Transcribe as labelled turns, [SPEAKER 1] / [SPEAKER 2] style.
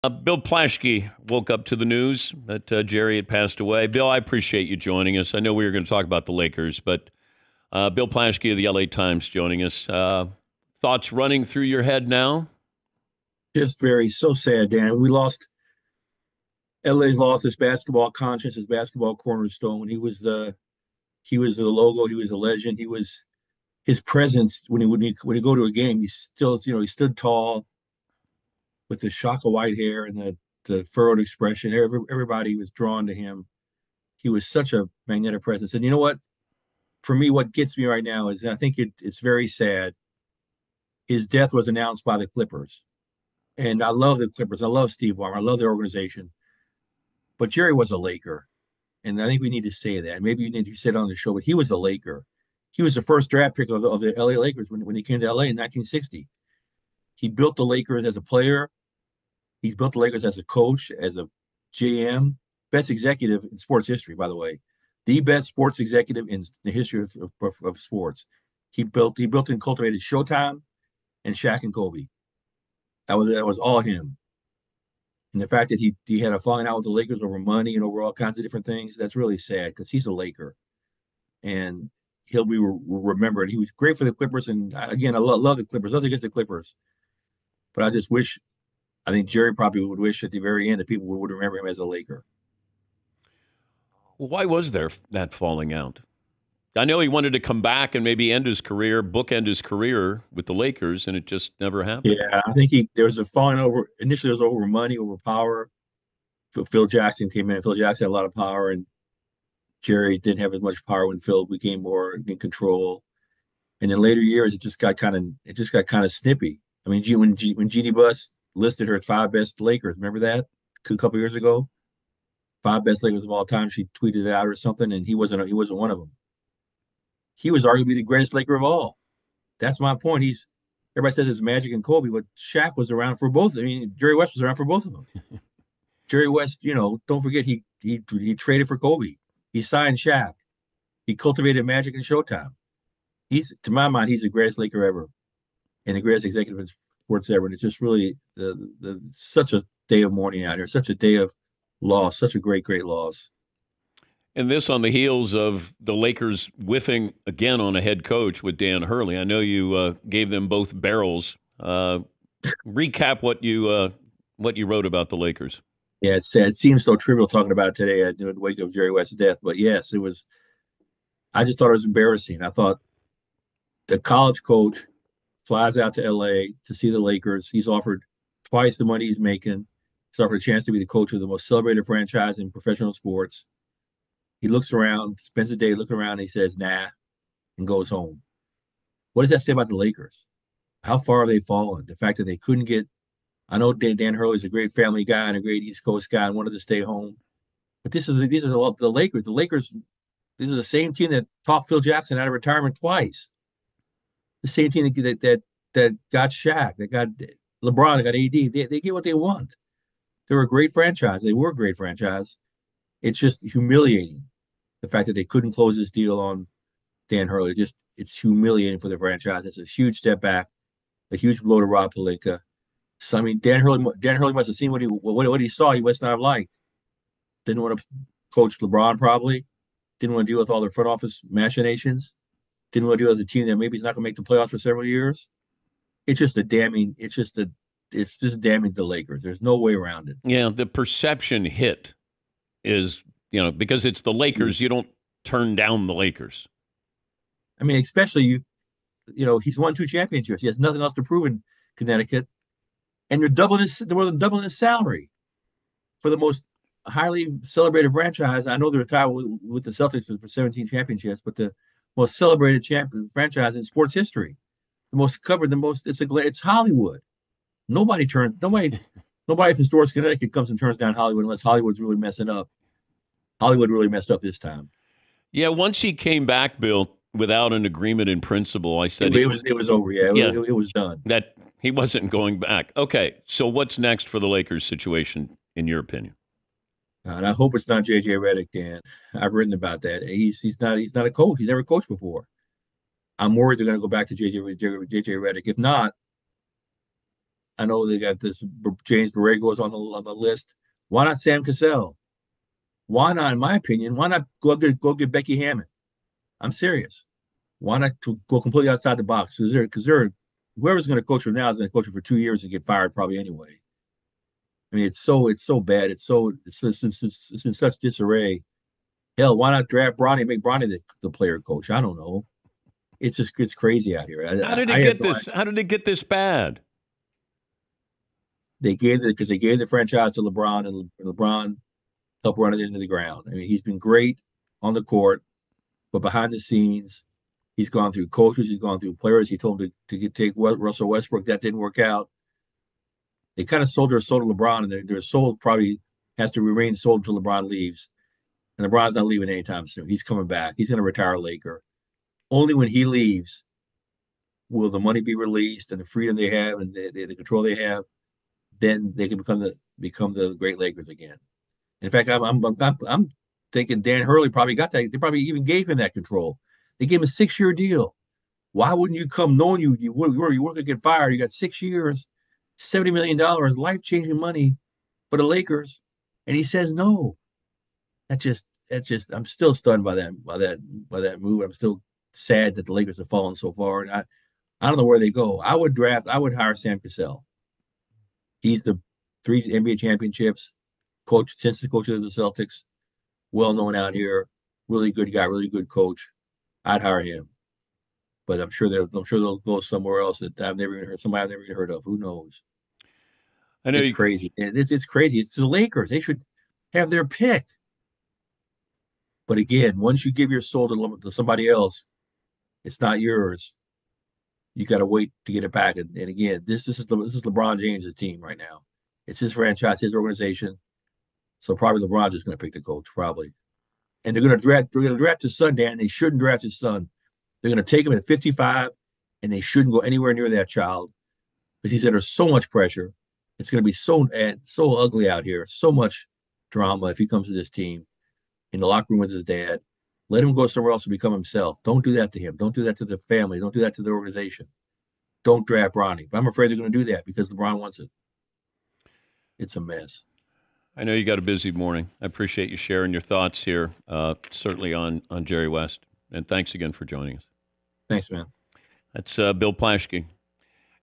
[SPEAKER 1] Bill Plaschke woke up to the news that Jerry had passed away. Bill, I appreciate you joining us. I know we were going to talk about the Lakers, but Bill Plaschke of the LA Times joining us. Thoughts running through your head now?
[SPEAKER 2] Just very so sad, Dan. We lost. LA's lost his basketball conscience, his basketball cornerstone. He was the logo. He was a legend. He was his presence when he go to a game. He stood tall with the shock of white hair and the furrowed expression. Everybody was drawn to him. He was such a magnetic presence. And you know what? For me, what gets me right now is I think it's very sad. His death was announced by the Clippers, and I love the Clippers. I love Steve Ballmer. I love their organization. But Jerry was a Laker, and I think we need to say that. Maybe you need to say it on the show, but he was a Laker. He was the first draft pick of the LA Lakers when he came to LA in 1960. He built the Lakers as a player. He's built the Lakers as a coach, as a GM, best executive in sports history, by the way, the best sports executive in the history of sports. He built and cultivated Showtime and Shaq and Kobe. That was all him. And the fact that he had a falling out with the Lakers over money and over all kinds of different things, that's really sad because he's a Laker and he'll be remembered. He was great for the Clippers. And again, I love the Clippers, nothing against the Clippers, but I think Jerry probably would wish at the very end that people would remember him as a Laker.
[SPEAKER 1] Why was there that falling out? I know he wanted to come back and maybe end his career, bookend his career with the Lakers, and it just never happened.
[SPEAKER 2] Yeah, I think there was a falling over. Initially, it was over money, over power. Phil Jackson came in. Phil Jackson had a lot of power, and Jerry didn't have as much power when Phil became more in control. And in later years, it just got kind of snippy. I mean, when Jeannie Buss listed her five best Lakers, remember that a couple years ago? Five best Lakers of all time. She tweeted it out or something, and he wasn't one of them. He was arguably the greatest Laker of all. That's my point. Everybody says it's Magic and Kobe, but Shaq was around for both. I mean, Jerry West was around for both of them. Jerry West, don't forget he traded for Kobe. He signed Shaq. He cultivated Magic and Showtime. To my mind, he's the greatest Laker ever and the greatest executive in sports ever. And it's just really such a day of mourning out here, such a day of loss, such a great, great loss.
[SPEAKER 1] And this on the heels of the Lakers whiffing again on a head coach with Dan Hurley. I know you gave them both barrels. Recap what you wrote about the Lakers.
[SPEAKER 2] Yeah, it's sad. It seems so trivial talking about it today in the wake of Jerry West's death. But yes, it was. I just thought it was embarrassing. I thought the college coach flies out to LA to see the Lakers. He's offered twice the money he's making. He's offered a chance to be the coach of the most celebrated franchise in professional sports. He looks around, spends the day looking around, and he says, nah, and goes home. What does that say about the Lakers? How far have they fallen? The fact that they couldn't get. I know Dan Hurley's a great family guy and a great East Coast guy and wanted to stay home. But these are the Lakers. The Lakers, these are the same team that talked Phil Jackson out of retirement twice. The same team that got Shaq, that got LeBron, that got AD. They get what they want. They're a great franchise. They were a great franchise. It's just humiliating. The fact that they couldn't close this deal on Dan Hurley, it's humiliating for the franchise. It's a huge step back, a huge blow to Rob Pelinka. So, I mean, Dan Hurley must have seen what he saw. He must not have liked. Didn't want to coach LeBron probably. Didn't want to deal with all the front office machinations. Didn't want to deal with a team that maybe is not going to make the playoffs for several years. It's just a damning. It's just damning the Lakers. There's no way around it.
[SPEAKER 1] Yeah, the perception hit is, because it's the Lakers, you don't turn down the Lakers.
[SPEAKER 2] I mean, especially he's won two championships. He has nothing else to prove in Connecticut, and they're more than doubling his salary for the most highly celebrated franchise. I know they're tied with the Celtics for 17 championships, but the most celebrated champion franchise in sports history, the most covered, it's Hollywood. Nobody from Stores, Connecticut comes and turns down Hollywood unless Hollywood's really messing up. Hollywood really messed up this time.
[SPEAKER 1] Yeah, once he came back, Bill, without an agreement in principle, I said
[SPEAKER 2] it was over. Yeah, it was done.
[SPEAKER 1] That he wasn't going back. Okay, so what's next for the Lakers situation, in your opinion?
[SPEAKER 2] And I hope it's not JJ Redick, Dan. I've written about that. He's not a coach. He's never coached before. I'm worried they're going to go back to JJ Redick. If not, I know they got this James Borrego's on the list. Why not Sam Cassell? Why not, in my opinion, why not go get Becky Hammond? I'm serious. Why not go completely outside the box? Because whoever's going to coach her now is going to coach her for 2 years and get fired probably anyway. I mean, it's so bad. It's in such disarray. Hell, why not draft Bronny and make Bronny the player coach? I don't know. It's crazy out here.
[SPEAKER 1] How did it get this? How did it get this bad?
[SPEAKER 2] They gave the franchise to LeBron, and LeBron helped run it into the ground. I mean, he's been great on the court, but behind the scenes, he's gone through coaches, he's gone through players. He told him to take Russell Westbrook. That didn't work out. They kind of sold their soul to LeBron, and their soul probably has to remain sold until LeBron leaves. And LeBron's not leaving anytime soon. He's coming back. He's going to retire a Laker. Only when he leaves will the money be released and the freedom they have and the control they have. Then they can become the great Lakers again. In fact, I'm thinking Dan Hurley probably got that. They probably even gave him that control. They gave him a 6-year deal. Why wouldn't you come knowing you weren't going to get fired? You got 6 years, $70 million, life-changing money for the Lakers, and he says no. That's just I'm still stunned by that move. I'm still sad that the Lakers have fallen so far, and I don't know where they go. I would hire Sam Cassell. He's the 3 NBA championships coach, since the coach of the Celtics, well known out here, really good guy, really good coach. I'd hire him, but I'm sure they'll go somewhere else that I've never even heard. Somebody I've never even heard of. Who knows?
[SPEAKER 1] I know
[SPEAKER 2] it's crazy. It's crazy. It's the Lakers. They should have their pick. But again, once you give your soul to somebody else, it's not yours. You got to wait to get it back. And again, this is LeBron James' team right now. It's his franchise, his organization. So probably LeBron's just going to pick the coach, probably. And they're going to draft his son, Dan. They shouldn't draft his son. They're going to take him at 55, and they shouldn't go anywhere near that child because he's under so much pressure. It's going to be so ugly out here. So much drama if he comes to this team in the locker room with his dad. Let him go somewhere else and become himself. Don't do that to him. Don't do that to the family. Don't do that to the organization. Don't draft Bronny. But I'm afraid they're going to do that because LeBron wants it. It's a mess.
[SPEAKER 1] I know you got a busy morning. I appreciate you sharing your thoughts here, certainly on Jerry West. And thanks again for joining us.
[SPEAKER 2] Thanks, man.
[SPEAKER 1] That's Bill Plaschke.